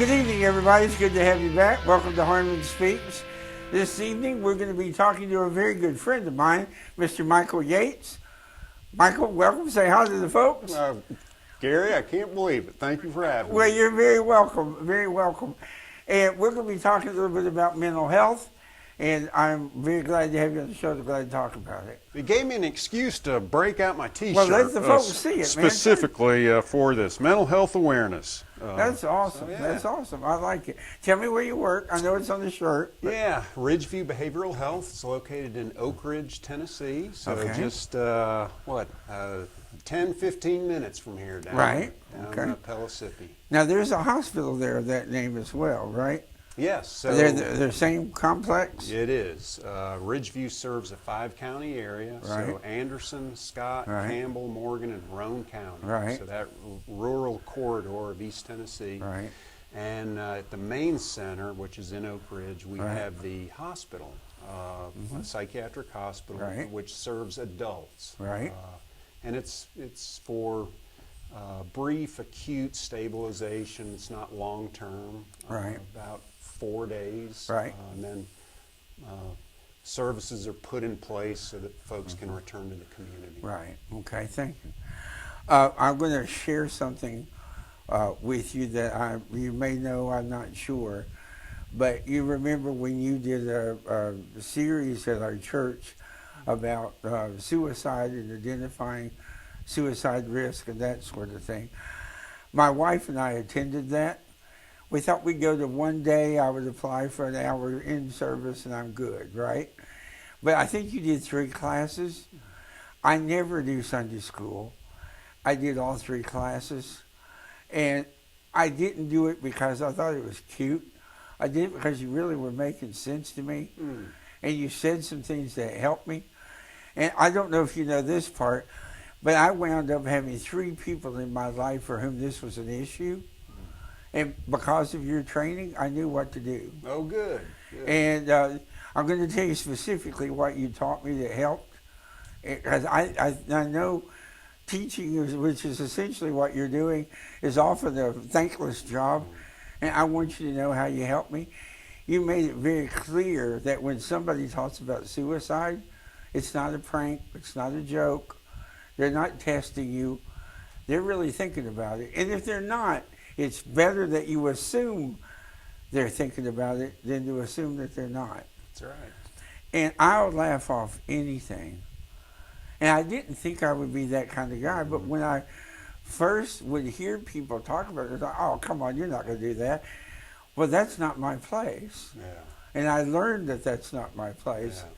Good evening, everybody. It's good to have you back. Welcome to Harmon Speaks. This evening, we're going to be talking to a very good friend of mine, Mr. Michael Yates. Michael, welcome. Say hi to the folks. Gary, I can't believe it. Thank you for having me. Well, you're very welcome. Very welcome. And we're going to be talking a little bit about mental health. And I'm very glad to have you on the show. I'm glad to talk about it. It gave me an excuse to break out my T-shirt. Well, let the folks see it, man. Specifically for this mental health awareness. That's awesome. Yeah. That's awesome. I like it. Tell me where you work. I know it's on the shirt. Yeah, Ridgeview Behavioral Health. It's located in Oak Ridge, Tennessee. So just, 10, 15 minutes from here down, down Pellissippi. Now, there's a hospital there of that name as well, right? Yes. So they're the same complex? It is. Ridgeview serves a 5-county area. Right. So Anderson, Scott, Campbell, Morgan, and Roane County. Right. So that rural corridor of East Tennessee. Right. And at the main center, which is in Oak Ridge, we have the hospital, a psychiatric hospital, which serves adults. Right. And it's for brief, acute stabilization. It's not long-term. About 4 days. Right. And then services are put in place so that folks can return to the community. Right. Okay. Thank you. I'm going to share something with you that you may know. I'm not sure, but you remember when you did a series at our church about suicide and identifying suicide risk and that sort of thing. My wife and I attended that. We thought we'd go to one day, I would apply for an hour in service and I'm good, right? But I think you did 3 classes. I never do Sunday school. I did all 3 classes. And I didn't do it because I thought it was cute. I did it because you really were making sense to me. And you said some things that helped me. And I don't know if you know this part, but I wound up having 3 people in my life for whom this was an issue. And because of your training, I knew what to do. Oh, good. And I'm going to tell you specifically what you taught me that helped. Because I know teaching, which is essentially what you're doing, is often a thankless job. And I want you to know how you helped me. You made it very clear that when somebody talks about suicide, it's not a prank, it's not a joke. They're not testing you. They're really thinking about it. And if they're not, it's better that you assume they're thinking about it than to assume that they're not. That's right. And I'll laugh off anything. And I didn't think I would be that kind of guy, but when I first would hear people talk about it, I was like, oh, come on, you're not going to do that. Well, that's not my place. Yeah. And I learned that that's not my place. Yeah.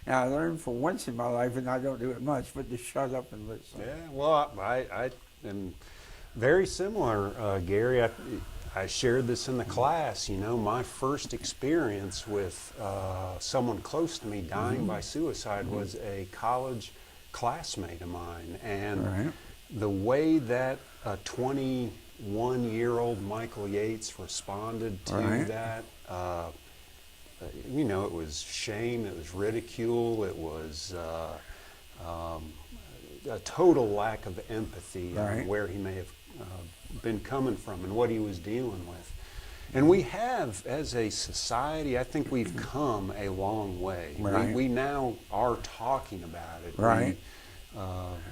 And I learned for once in my life, and I don't do it much, but to shut up and listen. Yeah, well, I am very similar, Gary. I shared this in the class. You know, my first experience with someone close to me dying by suicide was a college classmate of mine. And the way that a 21-year-old Michael Yates responded to that, you know, it was shame, it was ridicule, it was a total lack of empathy on where he may have been coming from and what he was dealing with. And we have, as a society, I think we've come a long way. We now are talking about it.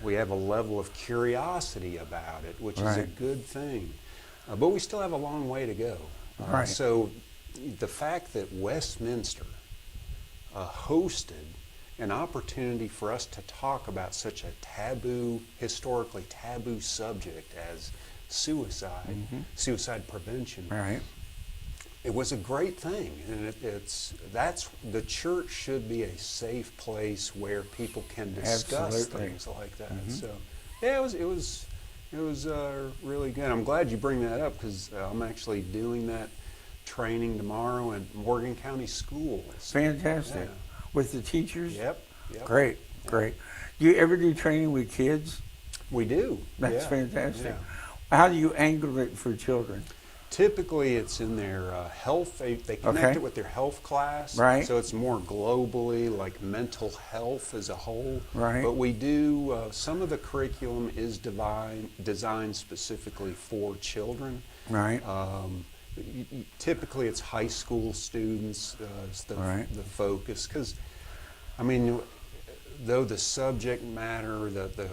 We have a level of curiosity about it, which is a good thing. But we still have a long way to go. So the fact that Westminster hosted an opportunity for us to talk about such a historically taboo subject as suicide, suicide prevention. It was a great thing, and the church should be a safe place where people can discuss things like that. So, yeah, it was really good. I'm glad you bring that up because I'm actually doing that training tomorrow at Morgan County Schools. Fantastic. Yeah. With the teachers? Yep. Great. Do you ever do training with kids? We do. That's fantastic. How do you angle it for children? Typically, it's in their health. They connect it with their health class. So it's more globally, like mental health as a whole. But we do, some of the curriculum is designed specifically for children. typically it's high school students is the Right. focus, because I mean, though the subject matter, the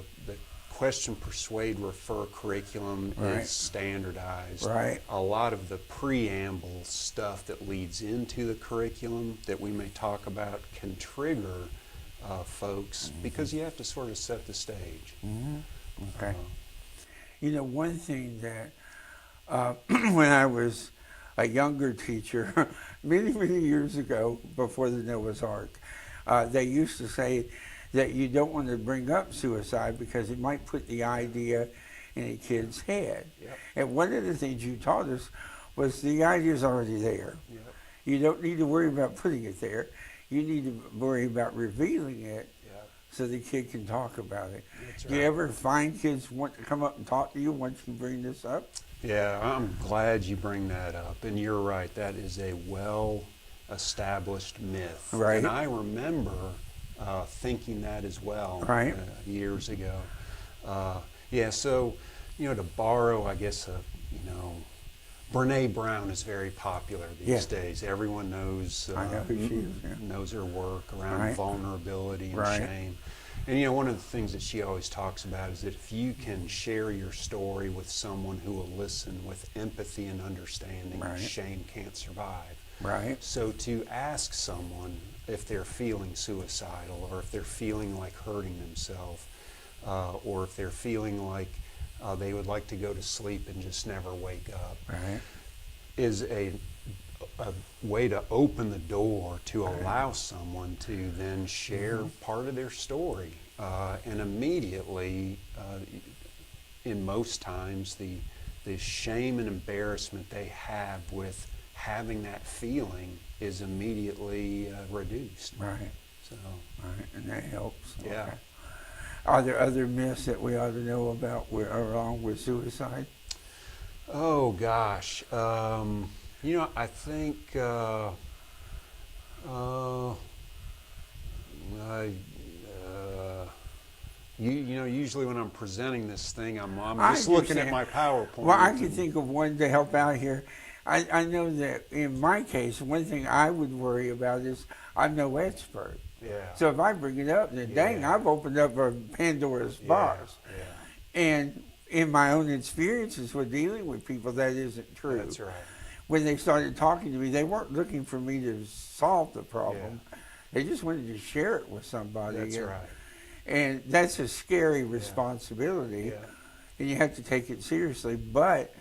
question, persuade, refer curriculum Right. is standardized. Right. A lot of the preamble stuff that leads into the curriculum that we may talk about can trigger folks, because you have to sort of set the stage. Okay. You know, one thing that when I was a younger teacher, many, many years ago, before the Noah's Ark, they used to say that you don't want to bring up suicide because it might put the idea in a kid's head. Yep. And one of the things you taught us was the idea is already there. Yep. You don't need to worry about putting it there. You need to worry about revealing it Yep. so the kid can talk about it. That's Do you right. ever find kids want to come up and talk to you once you bring this up? Yeah, I'm glad you bring that up. And you're right, that is a well-established myth. Right. And I remember thinking that as well Right. Years ago. Yeah, so, to borrow, I guess, Brene Brown is very popular these days. Everyone knows, I know who she is, yeah. knows her work around Right. vulnerability and Right. shame. And one of the things that she always talks about is that if you can share your story with someone who will listen with empathy and understanding, Right. shame can't survive. Right. So to ask someone if they're feeling suicidal, or if they're feeling like hurting themselves, or if they're feeling like they would like to go to sleep and just never wake up, Right. is a way to open the door to allow someone to then share part of their story. And immediately, in most times, the shame and embarrassment they have with having that feeling is immediately reduced. Right. So, Right. And that helps. yeah. Okay. Are there other myths that we ought to know about along with suicide? Oh gosh, I think usually when I'm presenting this thing, I'm just looking at my PowerPoint. Well, I can think of one to help out here. I know that in my case, one thing I would worry about is I'm no expert. Yeah. So if I bring it up, then dang, Yeah. I've opened up a Pandora's box. Yeah. And in my own experiences with dealing with people, that isn't true. That's right. When they started talking to me, they weren't looking for me to solve the problem. They just wanted to share it with somebody. That's and, right. And that's a scary responsibility, Yeah. and you have to take it seriously. But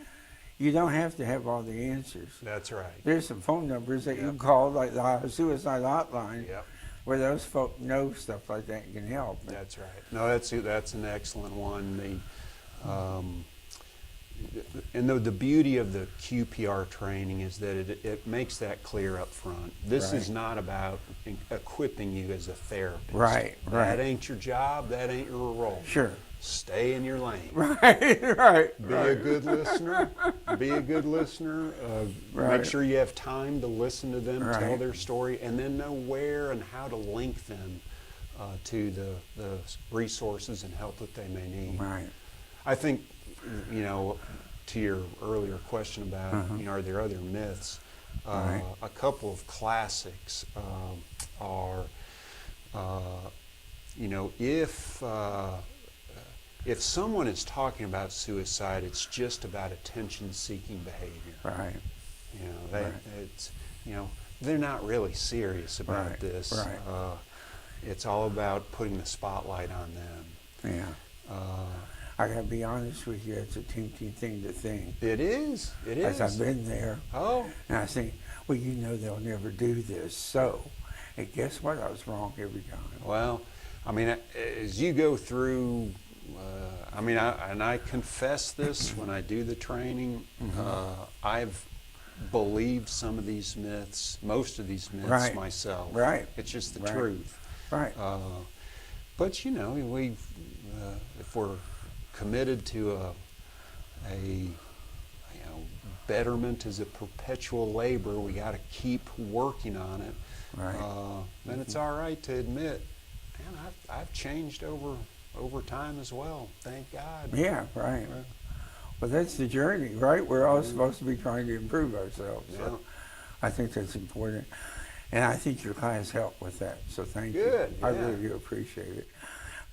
you don't have to have all the answers. That's right. There's some phone numbers that you Yep. can call, like the suicide hotline, Yep. where those folk know stuff like that and can help. That's right. No, that's an excellent one. And the beauty of the QPR training is that it makes that clear up front. This is not about equipping you as a therapist. Right. That ain't your job. That ain't your role. Sure. Stay in your lane. Right. Be a good listener. Be a good listener. Make sure you have time to listen to them tell their story, and then know where and how to link them to the resources and help that they may need. Right. I think, to your earlier question about, are there other myths? A couple of classics are, if someone is talking about suicide, it's just about attention-seeking behavior. Right. It's, they're not really serious about this. Right. It's all about putting the spotlight on them. Yeah. I gotta be honest with you, it's a tempting thing to think. It is. It is. As I've been there. Oh. And I think, well, they'll never do this. So, and guess what? I was wrong every time. Well, as you go through, I confess this when I do the training. I've believed some of these myths, most of these myths myself. Right. It's just the truth. Right. But if we're committed to a betterment as a perpetual labor, we got to keep working on it. Right. Then it's all right to admit, man, I've changed over time as well. Thank God. Yeah. Right. But that's the journey, right? We're all supposed to be trying to improve ourselves. Yeah. So I think that's important. And I think your class helped with that. So thank you. Good, I yeah. really do appreciate it.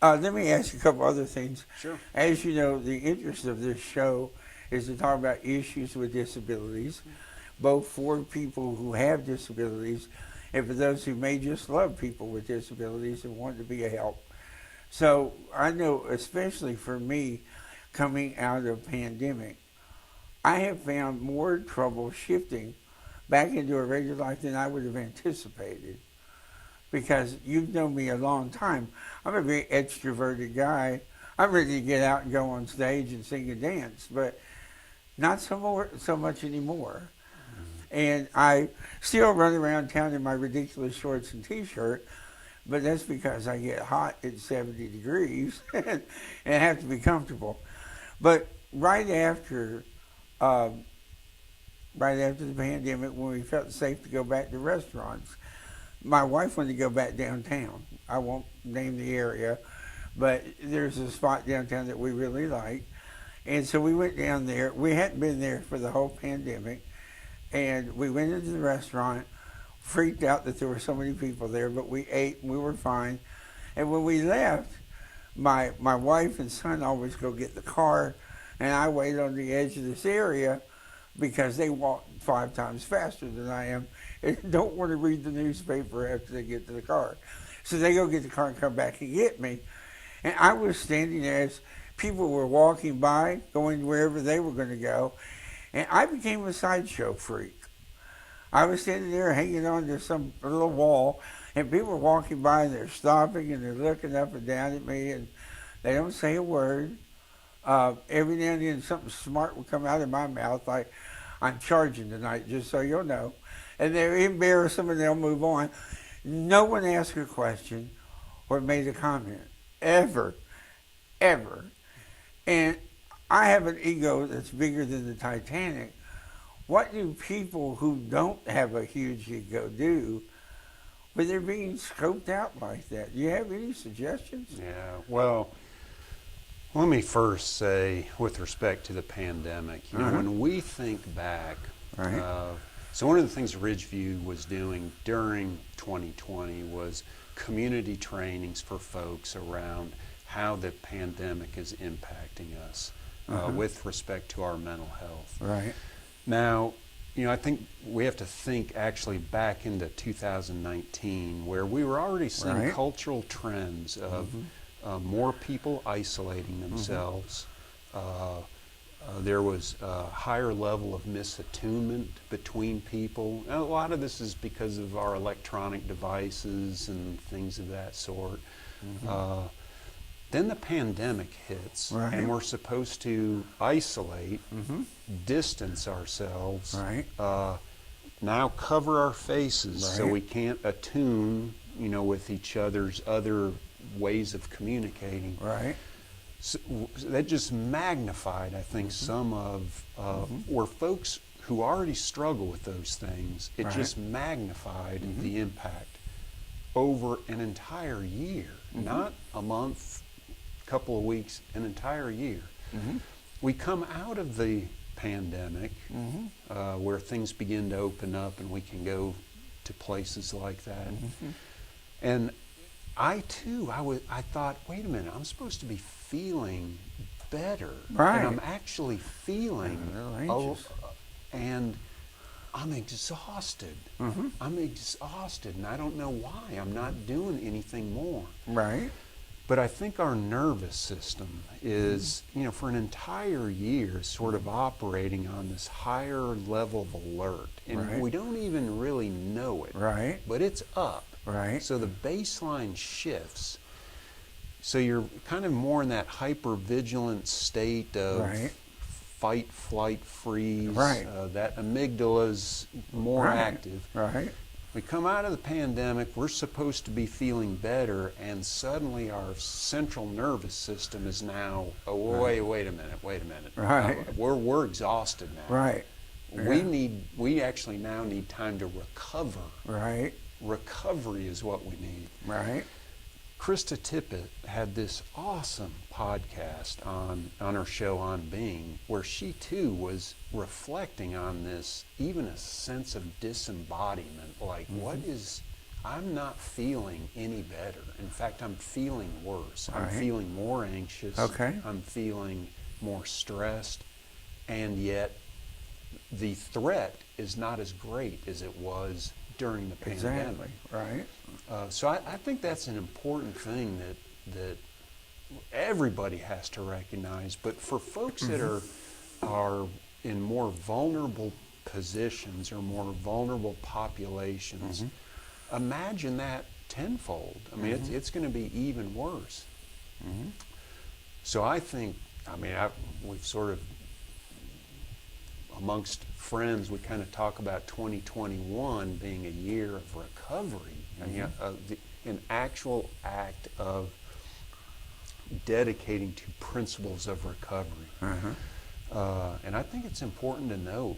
Let me ask you a couple other things. Sure. As you know, the interest of this show is to talk about issues with disabilities, both for people who have disabilities and for those who may just love people with disabilities and want to be a help. So I know, especially for me, coming out of pandemic, I have found more trouble shifting back into a regular life than I would have anticipated. Because you've known me a long time. I'm a very extroverted guy. I'm ready to get out and go on stage and sing and dance, but not so much anymore. And I still run around town in my ridiculous shorts and t-shirt, but that's because I get hot at 70 degrees and have to be comfortable. But right after the pandemic, when we felt safe to go back to restaurants, my wife wanted to go back downtown. I won't name the area, but there's a spot downtown that we really like. And so we went down there. We hadn't been there for the whole pandemic. And we went into the restaurant, freaked out that there were so many people there, but we ate and we were fine. And when we left, my wife and son always go get the car, and I wait on the edge of this area because they walk 5 times faster than I am and don't want to read the newspaper after they get to the car. So they go get the car and come back and get me. And I was standing there as people were walking by, going wherever they were going to go, and I became a sideshow freak. I was standing there hanging on to some little wall, and people were walking by and they're stopping and they're looking up and down at me, and they don't say a word. Every now and then something smart would come out of my mouth, like, I'm charging tonight, just so you'll know. And they're embarrassed them and they'll move on. No one asked a question or made a comment, ever. And I have an ego that's bigger than the Titanic. What do people who don't have a huge ego do when they're being scoped out like that? Do you have any suggestions? Yeah, well, let me first say, with respect to the pandemic, you know, when we think back, so one of the things Ridgeview was doing during 2020 was community trainings for folks around how the pandemic is impacting us with respect to our mental health. Right. Now, you know, I think we have to think actually back into 2019, where we were already seeing cultural trends of more people isolating themselves. There was a higher level of misattunement between people. And a lot of this is because of our electronic devices and things of that sort. Then the pandemic hits, and we're supposed to isolate, distance ourselves, now cover our faces so we can't attune, you know, with each other's other ways of communicating. So that just magnified, I think, some of where folks who already struggle with those things, it just magnified the impact over an entire year, not a month, couple of weeks, an entire year. We come out of the pandemic where things begin to open up and we can go to places like that. And I too, I thought, wait a minute, I'm supposed to be feeling better. And I'm actually feeling, and I'm exhausted. I'm exhausted, and I don't know why. I'm not doing anything more. But I think our nervous system is, you know, for an entire year sort of operating on this higher level of alert. And we don't even really know it. But it's up. So the baseline shifts. So you're kind of more in that hyper-vigilant state of fight, flight, freeze. That amygdala's more active. We come out of the pandemic, we're supposed to be feeling better, and suddenly our central nervous system is now, wait a minute. We're exhausted now. We actually now need time to recover. Recovery is what we need. Krista Tippett had this awesome podcast on her show On Being, where she too was reflecting on this, even a sense of disembodiment, like I'm not feeling any better. In fact, I'm feeling worse. I'm feeling more anxious. Okay. I'm feeling more stressed, and yet the threat is not as great as it was during the pandemic. Exactly. Right. So I think that's an important thing that everybody has to recognize. But for folks that are in more vulnerable positions or more vulnerable populations, imagine that tenfold. I mean, it's going to be even worse. So I think, we've sort of, amongst friends, we kind of talk about 2021 being a year of recovery. I mean, an actual act of dedicating to principles of recovery. And I think it's important to note,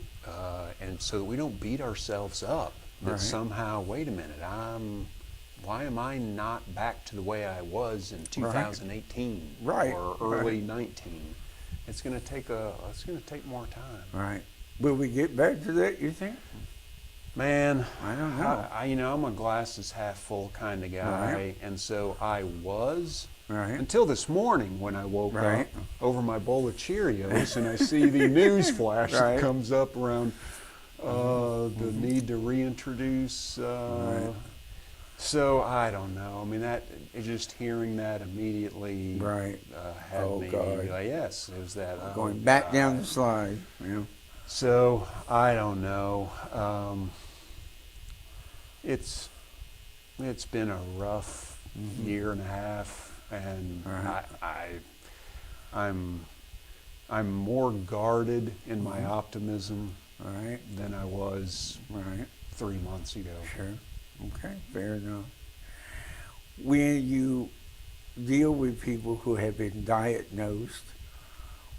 and so that we don't beat ourselves up, that somehow, wait a minute, why am I not back to the way I was in 2018 or early 19? It's going to take more time. Right. Will we get back to that, you think? Man, I don't know. I'm a glasses half full kind of guy, and so I was until this morning when I woke up over my bowl of Cheerios and I see the news flash that comes up around the need to reintroduce. So I don't know. I mean, just hearing that immediately had me like, yes, it was that. Going back down the slide. Yeah. So I don't know. It's been a rough year and a half, and I'm more guarded in my optimism than I was 3 months ago. Sure. Okay, fair enough. When you deal with people who have been diagnosed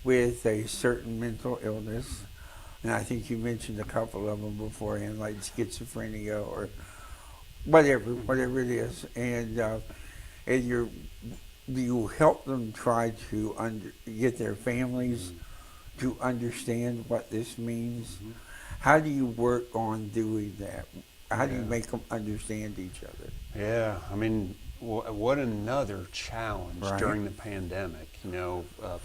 with a certain mental illness, and I think you mentioned a couple of them beforehand, like schizophrenia or whatever it is, and do you help them try to get their families to understand what this means? How do you work on doing that? How do you make them understand each other? Yeah, I mean, what another challenge during the pandemic.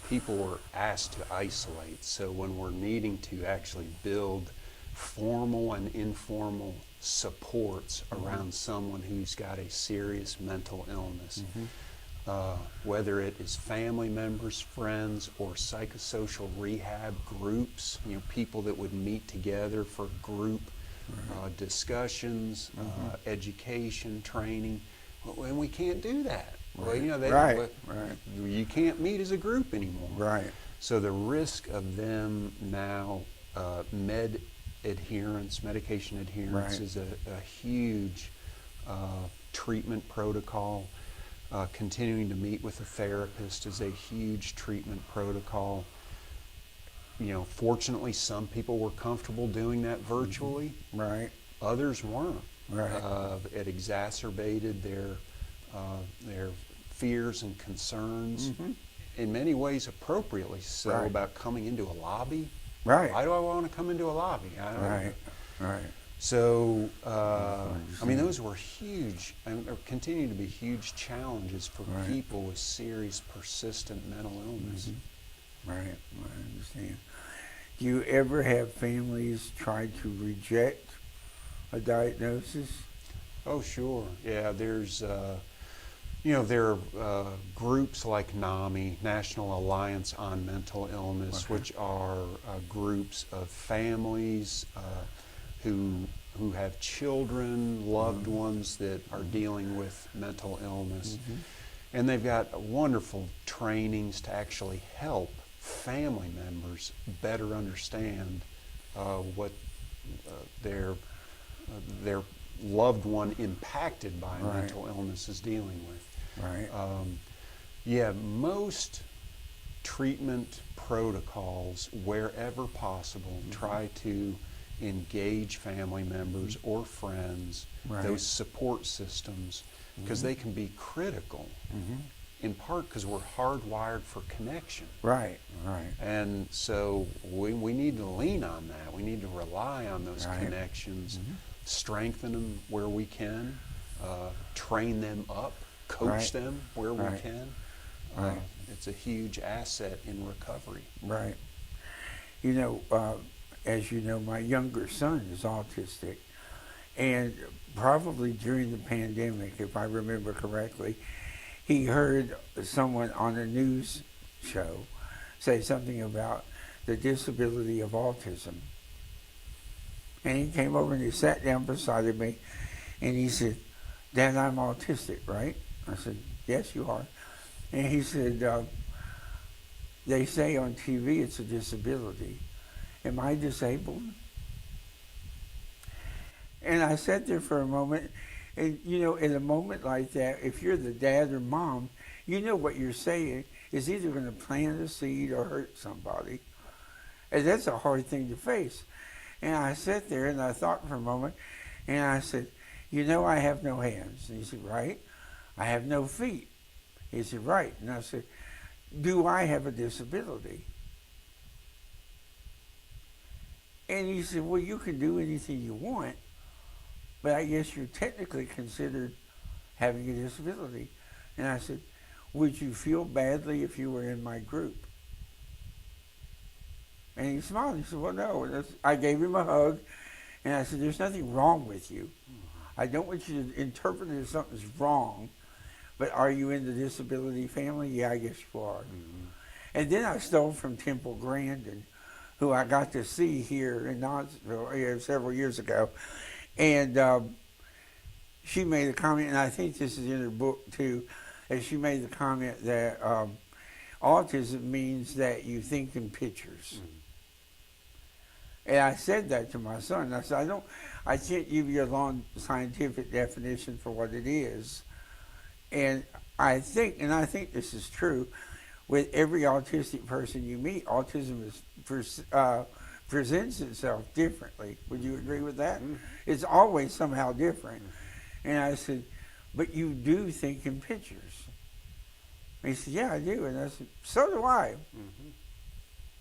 People were asked to isolate. So when we're needing to actually build formal and informal supports around someone who's got a serious mental illness, whether it is family members, friends, or psychosocial rehab groups, people that would meet together for group discussions, education, training, and we can't do that. Well, you can't meet as a group anymore. Right. So the risk of them now, medication adherence is a huge treatment protocol. Continuing to meet with a therapist is a huge treatment protocol. Fortunately, some people were comfortable doing that virtually. Others weren't. It exacerbated their fears and concerns, in many ways appropriately so, about coming into a lobby. Why do I want to come into a lobby? I don't know. So, those were huge, and continue to be huge challenges for people with serious, persistent mental illness. Right, I understand. Do you ever have families try to reject a diagnosis? Oh, sure. Yeah, there's, there are groups like NAMI, National Alliance on Mental Illness, which are groups of families who have children, loved ones that are dealing with mental illness. And they've got wonderful trainings to actually help family members better understand what their loved one impacted by mental illness is dealing with. Most treatment protocols, wherever possible, try to engage family members or friends, Right. those support systems, because they can be critical, in part because we're hardwired for connection. Right, right. And so we need to lean on that. We need to rely on those Right. connections, strengthen them where we can, train them up, coach Right. them where we Right. can. Right. It's a huge asset in recovery. Right. You know, as you know, my younger son is autistic. And probably during the pandemic, if I remember correctly, he heard someone on a news show say something about the disability of autism. And he came over and he sat down beside me and he said, "Dad, I'm autistic, right?" I said, "Yes, you are." And he said, "They say on TV it's a disability. Am I disabled?" And I sat there for a moment, and you know, in a moment like that, if you're the dad or mom, you know what you're saying is either going to plant a seed or hurt somebody. And that's a hard thing to face. And I sat there and I thought for a moment, and I said, "You know, I have no hands." And he said, "Right." "I have no feet." He said, "Right." And I said, "Do I have a disability?" And he said, "Well, you can do anything you want, but I guess you're technically considered having a disability." And I said, "Would you feel badly if you were in my group?" And he smiled. He said, "Well, no." And I gave him a hug, and I said, "There's nothing wrong with you. I don't want you to interpret it as something's wrong, but are you in the disability family? Yeah, I guess you are." And then I stole from Temple Grandin, who I got to see here in Knoxville several years ago. And she made a comment, and I think this is in her book too, and she made the comment that autism means that you think in pictures. And I said that to my son. I said, I can't give you a long scientific definition for what it is. And I think this is true, with every autistic person you meet, autism presents itself differently. Would you agree with that? It's always somehow different. And I said, "But you do think in pictures." And he said, "Yeah, I do." And I said, "So do I."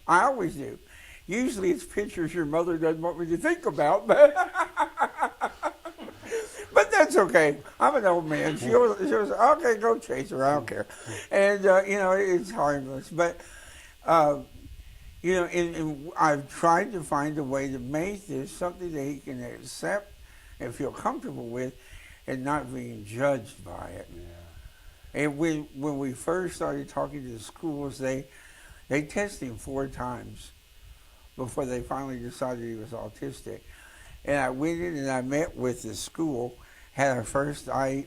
I always do. Usually it's pictures your mother doesn't want me to think about, but that's okay. I'm an old man. She was okay, go chase her. I don't care. And, you know, it's harmless. But, you know, and I've tried to find a way to make this something that he can accept and feel comfortable with and not being judged by it. And when we first started talking to the schools, they tested him 4 times before they finally decided he was autistic. And I went in and I met with the school, had our first IEP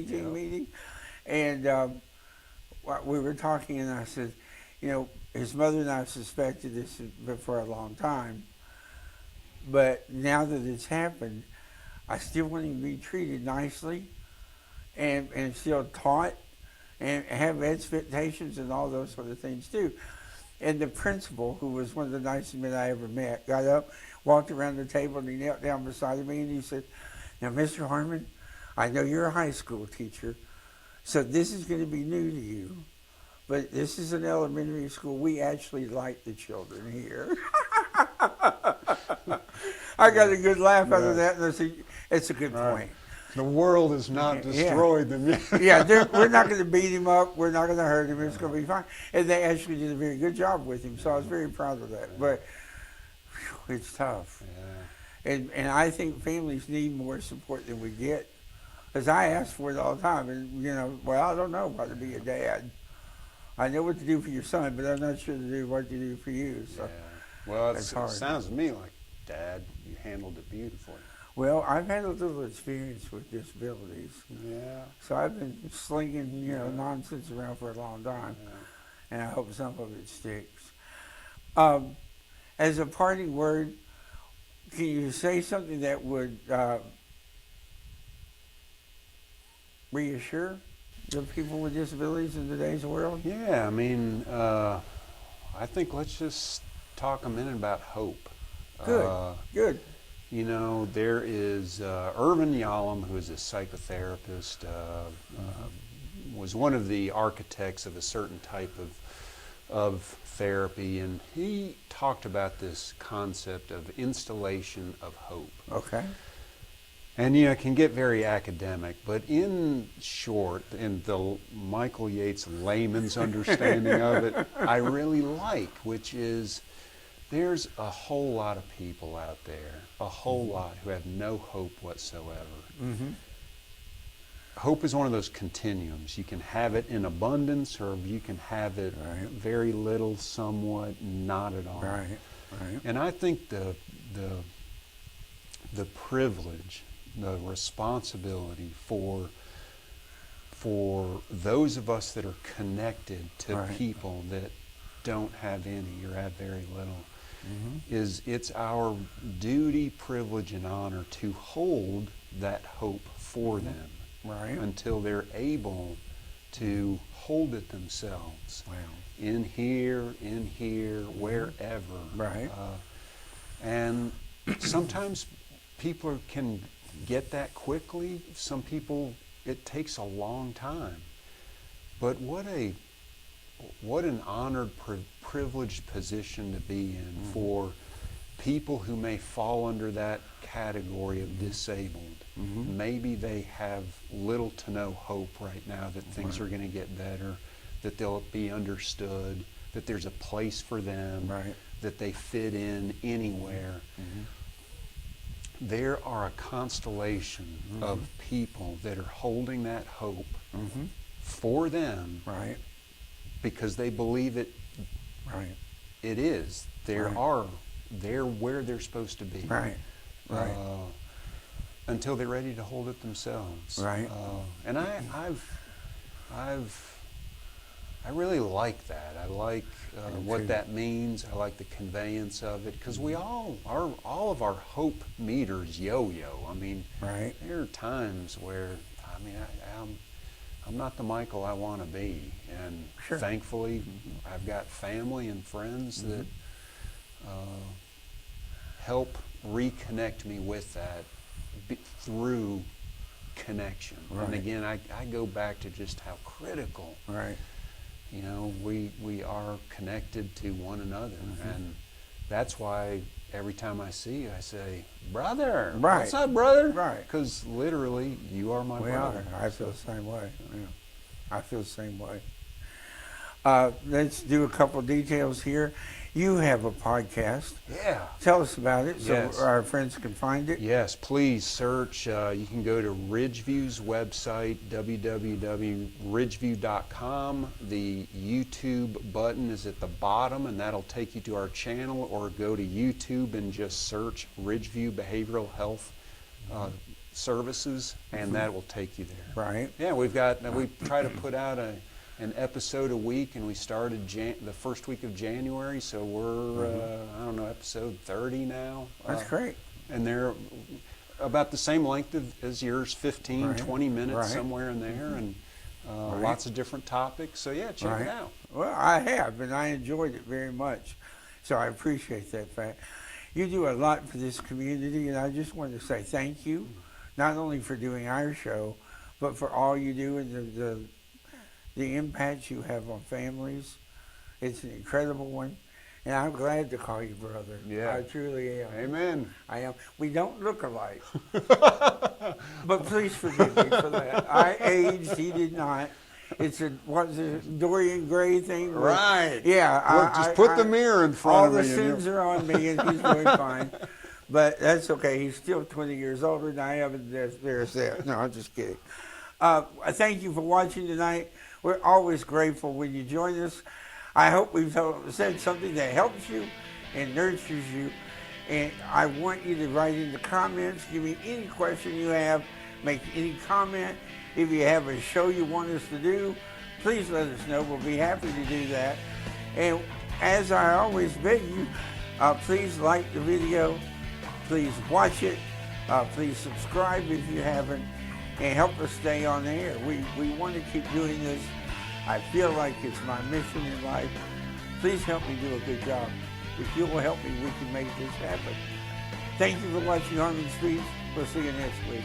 team meeting, and we were talking, and I said, you know, his mother and I suspected this for a long time, but now that it's happened, I still want him to be treated nicely and still taught and have expectations and all those sort of things too. And the principal, who was one of the nicest men I ever met, got up, walked around the table, and he knelt down beside me, and he said, "Now, Mr. Harmon, I know you're a high school teacher, so this is going to be new to you, but this is an elementary school. We actually like the children here." I got a good laugh out of that, and I said, "It's a good point." The world has not destroyed them yet. Yeah, we're not going to beat him up. We're not going to hurt him. It's going to be fine. And they actually did a very good job with him, so I was very proud of that. But whew, it's tough. And I think families need more support than we get. Because I ask for it all the time. And, you know, well, I don't know how to be a dad. I know what to do for your son, but I'm not sure to do what to do for you. So Well, it sounds to me like, Dad, you handled it beautifully. Well, I've had a little experience with disabilities. Yeah. So I've been slinging, you know, nonsense around for a long time. And I hope some of it sticks. As a parting word, can you say something that would reassure the people with disabilities in today's world? Yeah, I mean, I think let's just talk a minute about hope. Good, good. You know, there is Irvin Yalom, who is a psychotherapist, was one of the architects of a certain type of therapy, and he talked about this concept of installation of hope. Okay. And you know, it can get very academic, but in short, in the Michael Yates layman's understanding of it, I really like, which is there's a whole lot of people out there, a whole lot who have no hope whatsoever. Mm-hmm. Hope is one of those continuums. You can have it in abundance, or you can have it very little, somewhat, not at all. Right, right. And I think the privilege, the responsibility for those of us that are connected to people that don't have any or have very little, is it's our duty, privilege, and honor to hold that hope for them. Right. Until they're able to hold it themselves. Wow. In here, wherever. Right. And sometimes people can get that quickly. Some people, it takes a long time. But what an honored, privileged position to be in for people who may fall under that category of disabled. Maybe they have little to no hope right now that things are going to get better, that they'll be understood, that there's a place for them, that they fit in anywhere. There are a constellation of people that are holding that hope for them because they believe it. It is. They're where they're supposed to be. Until they're ready to hold it themselves. And I really like that. I like what that means. I like the conveyance of it, because we all of our hope meters yo-yo. I mean, there are times where I'm not the Michael I want to be, and thankfully I've got family and friends that help reconnect me with that through connection. And again, I go back to just how critical, you know, we are connected to one another. And that's why every time I see you, I say, brother, what's up, brother? Because literally, you are my brother. I feel the same way. I feel the same way. Let's do a couple details here. You have a podcast. Yeah. Tell us about it so our friends can find it. Yes, please search. You can go to Ridgeview's website, www.ridgeview.com. The YouTube button is at the bottom, and that'll take you to our channel, or go to YouTube and just search Ridgeview Behavioral Health Services, and that will take you there. Yeah, we try to put out an episode a week, and we started the first week of January, so we're I don't know, episode 30 now. That's great. And they're about the same length as yours, 15, 20 minutes, somewhere in there, and lots of different topics. So yeah, check it out. Well, I have, and I enjoyed it very much, so I appreciate that fact. You do a lot for this community, and I just want to say thank you, not only for doing our show, but for all you do and the impact you have on families. It's an incredible one, and I'm glad to call you brother. Yeah. I truly am. Amen. I am. We don't look alike, but please forgive me for that. I aged, he did not. It's what's a Dorian Gray thing? Yeah. Just put the mirror in front of me. All the sins are on me, and he's doing fine. But that's okay. He's still 20 years older than I am, and there's that. No, I'm just kidding. Thank you for watching tonight. We're always grateful when you join us. I hope we've said something that helps you and nurtures you. And I want you to write in the comments, give me any question you have, make any comment. If you have a show you want us to do, please let us know. We'll be happy to do that. And as I always beg you, please like the video, please watch it, please subscribe if you haven't, and help us stay on the air. We want to keep doing this. I feel like it's my mission in life. Please help me do a good job. if you'll help me, we can make this happen. Thank you for watching Harmon Speaks. We'll see you next week.